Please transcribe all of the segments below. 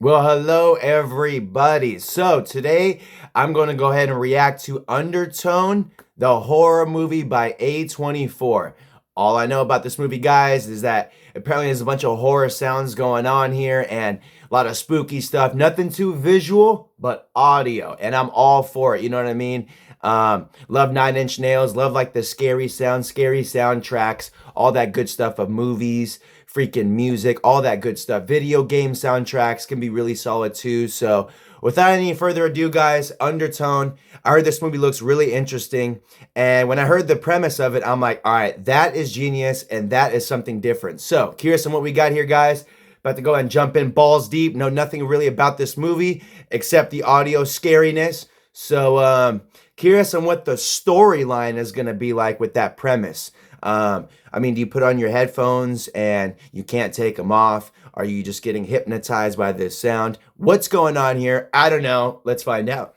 Well, hello everybody. So today I'm going to go ahead and react to Undertone, the horror movie by A24. All I know about this movie, guys, is that apparently there's a bunch of horror sounds going on here and a lot of spooky stuff. Nothing too visual, but audio. And I'm all for it. You know what I mean? Love Nine Inch Nails, love like the scary sounds, scary soundtracks, all that good stuff of movies, freaking music, all that good stuff. Video game soundtracks can be really solid too. So without any further ado, guys, Undertone. I heard this movie looks really interesting. And when I heard the premise of it, I'm like, all right, that is genius and that is something different. So curious on what we got here, guys. About to go ahead and jump in balls deep. Know nothing really about this movie except the audio scariness. So curious on what the storyline is going to be like with that premise. I mean, do you put on your headphones and you can't take them off? Are you just getting hypnotized by this sound? What's going on here? I don't know. Let's find out.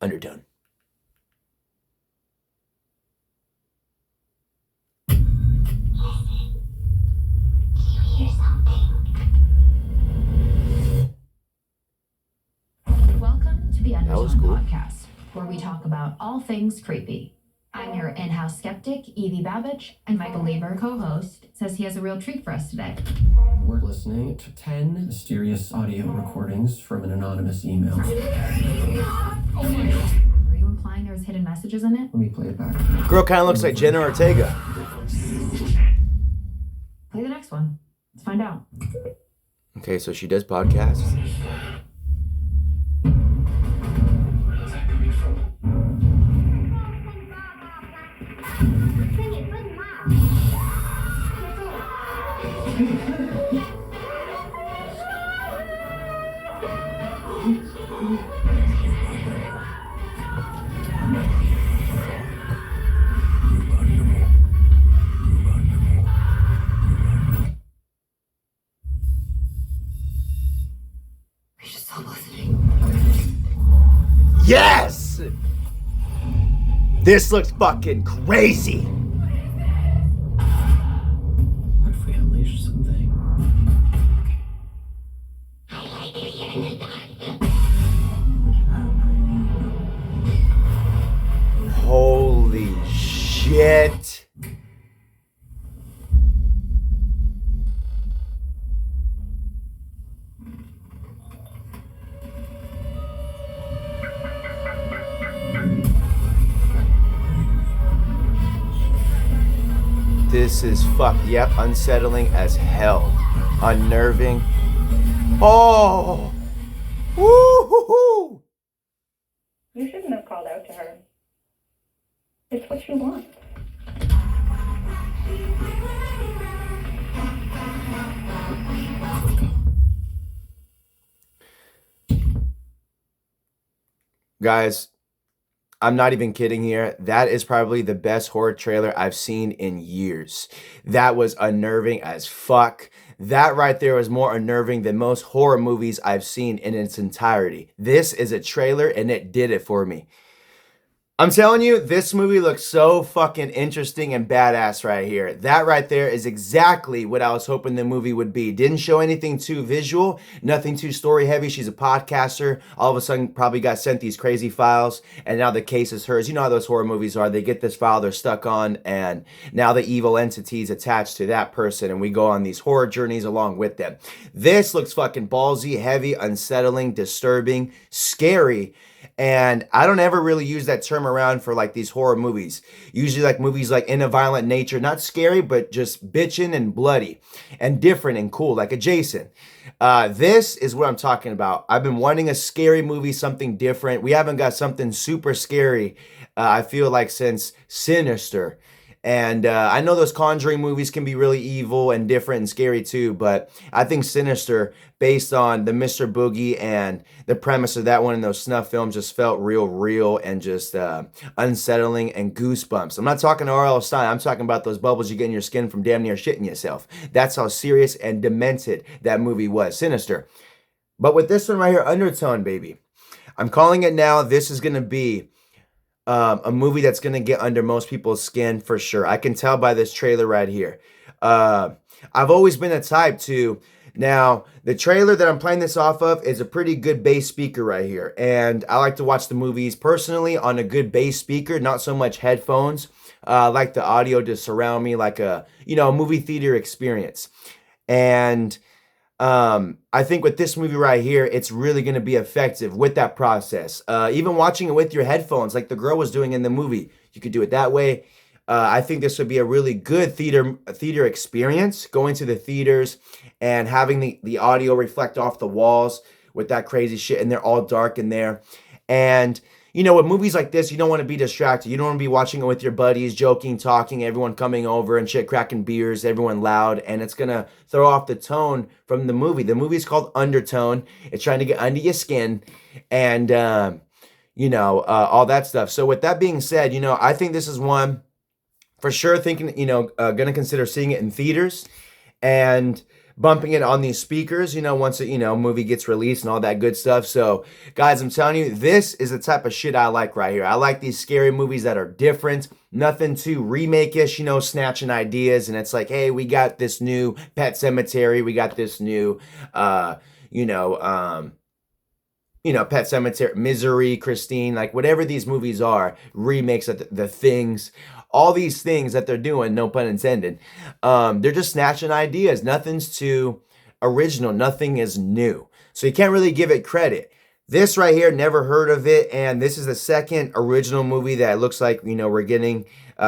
Undertone. Welcome to the That was UnderTone cool. podcast, where we talk about all things creepy. I'm your in-house skeptic, Evie Babbage, and my believer co-host says he has a real treat for us today. We're listening to 10 mysterious audio recordings from an anonymous email. Are you implying there's hidden messages in it? Let me play it back. Girl kind of looks like Jenna Ortega. Play the next one. Let's find out. Okay, so she does podcasts. We should stop listening. Yes! This looks fucking crazy. What if we unleash something? Holy shit. This is yep, unsettling as hell. Unnerving. Oh! Woo-hoo-hoo! You shouldn't have called out to her. It's what she wants. Guys, I'm not even kidding here. That is probably the best horror trailer I've seen in years. That was unnerving as fuck. That right there was more unnerving than most horror movies I've seen in its entirety. This is a trailer and it did it for me. I'm telling you, this movie looks so fucking interesting and badass right here. That right there is exactly what I was hoping the movie would be. Didn't show anything too visual, nothing too story heavy. She's a podcaster. All of a sudden probably got sent these crazy files and now the case is hers. You know how those horror movies are. They get this file they're stuck on and now the evil entity's attached to that person and we go on these horror journeys along with them. This looks fucking ballsy, heavy, unsettling, disturbing, scary. And I don't ever really use that term around for like these horror movies. Usually like movies like In a Violent Nature, not scary, but just bitchin' and bloody and different and cool, like a Jason. This is what I'm talking about. I've been wanting a scary movie, something different. We haven't got something super scary, I feel like, since Sinister. And I know those Conjuring movies can be really evil and different and scary too, but I think Sinister, based on the Mr. Boogie and the premise of that one and those snuff films, just felt real and just unsettling and goosebumps. I'm not talking R.L. Stein. I'm talking about those bubbles you get in your skin from damn near shitting yourself. That's how serious and demented that movie was, Sinister. But with this one right here, Undertone, baby, I'm calling it now. This is going to be a movie that's going to get under most people's skin for sure. I can tell by this trailer right here. I've always been a type to Now, the trailer that I'm playing this off of is a pretty good bass speaker right here. And I like to watch the movies personally on a good bass speaker, not so much headphones. I like the audio to surround me like a, movie theater experience. And I think with this movie right here, it's really going to be effective with that process. Even watching it with your headphones, like the girl was doing in the movie, you could do it that way. I think this would be a really good theater experience, going to the theaters and having the audio reflect off the walls with that crazy shit, and they're all dark in there. And with movies like this, you don't want to be distracted. You don't want to be watching it with your buddies, joking, talking, everyone coming over and shit, cracking beers, everyone loud, and it's gonna throw off the tone from the movie. The movie is called UnderTone. It's trying to get under your skin, and all that stuff. So with that being said, I think this is one for sure. Thinking, gonna consider seeing it in theaters and bumping it on these speakers, once a movie gets released and all that good stuff. So, guys, I'm telling you, this is the type of shit I like right here. I like these scary movies that are different, nothing too remake-ish, snatching ideas, and it's like, hey, we got this new Pet Sematary, we got this new, Pet Sematary, Misery, Christine, like whatever these movies are, remakes of the things. All these things that they're doing, no pun intended, they're just snatching ideas. Nothing's too original. Nothing is new. So you can't really give it credit. This right here, never heard of it. And this is the second original movie that looks like, we're getting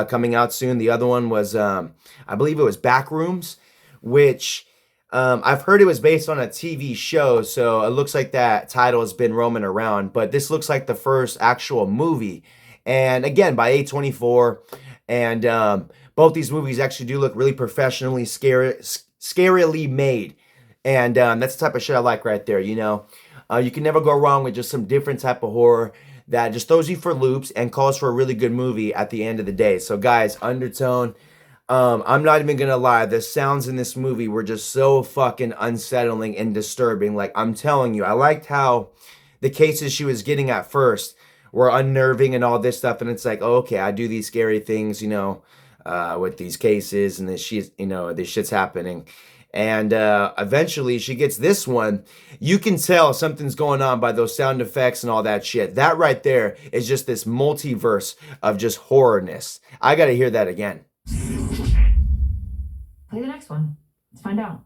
coming out soon. The other one was, I believe it was Backrooms, which I've heard it was based on a TV show. So it looks like that title has been roaming around. But this looks like the first actual movie. And again, by A24. And both these movies actually do look really professionally, scarily made. And that's the type of shit I like right there, you can never go wrong with just some different type of horror that just throws you for loops and calls for a really good movie at the end of the day. So guys, UnderTone, I'm not even gonna lie, the sounds in this movie were just so fucking unsettling and disturbing. Like, I'm telling you, I liked how the cases she was getting at first were unnerving and all this stuff, and it's like, oh, okay, I do these scary things, with these cases, and this shit's happening. And eventually she gets this one. You can tell something's going on by those sound effects and all that shit. That right there is just this multiverse of just horrorness. I gotta hear that again. Play the next one. Let's find out.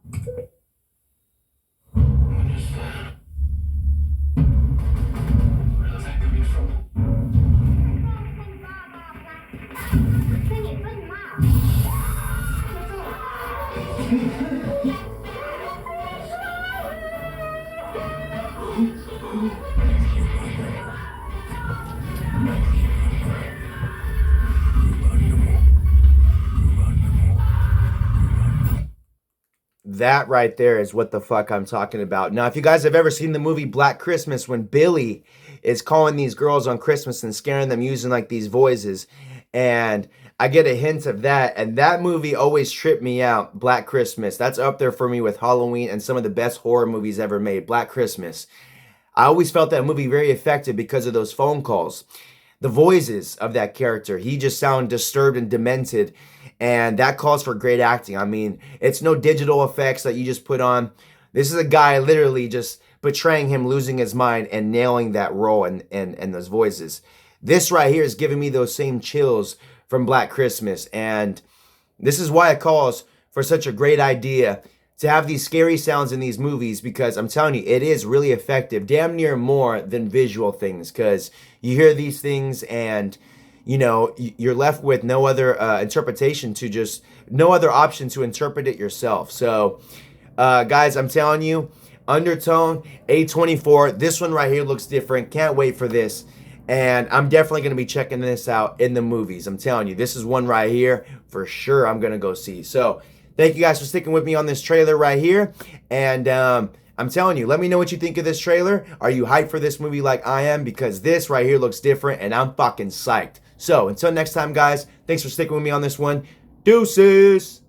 That right there is what the fuck I'm talking about. Now, if you guys have ever seen the movie Black Christmas, when Billy is calling these girls on Christmas and scaring them using like these voices, and I get a hint of that, and that movie always tripped me out. Black Christmas, that's up there for me with Halloween and some of the best horror movies ever made. Black Christmas, I always felt that movie very effective because of those phone calls. The voices of that character, he just sounded disturbed and demented, and that calls for great acting. I mean, it's no digital effects that you just put on. This is a guy literally just portraying him losing his mind and nailing that role and those voices. This right here is giving me those same chills from Black Christmas, and this is why it calls for such a great idea to have these scary sounds in these movies, because I'm telling you, it is really effective, damn near more than visual things, because you hear these things and you're left with no other interpretation to just, no other option to interpret it yourself. So, guys, I'm telling you, UnderTone, A24, this one right here looks different. Can't wait for this. And I'm definitely going to be checking this out in the movies. I'm telling you, this is one right here for sure I'm going to go see. So, thank you guys for sticking with me on this trailer right here. And I'm telling you, let me know what you think of this trailer. Are you hyped for this movie like I am? Because this right here looks different and I'm fucking psyched. So, until next time, guys, thanks for sticking with me on this one. Deuces!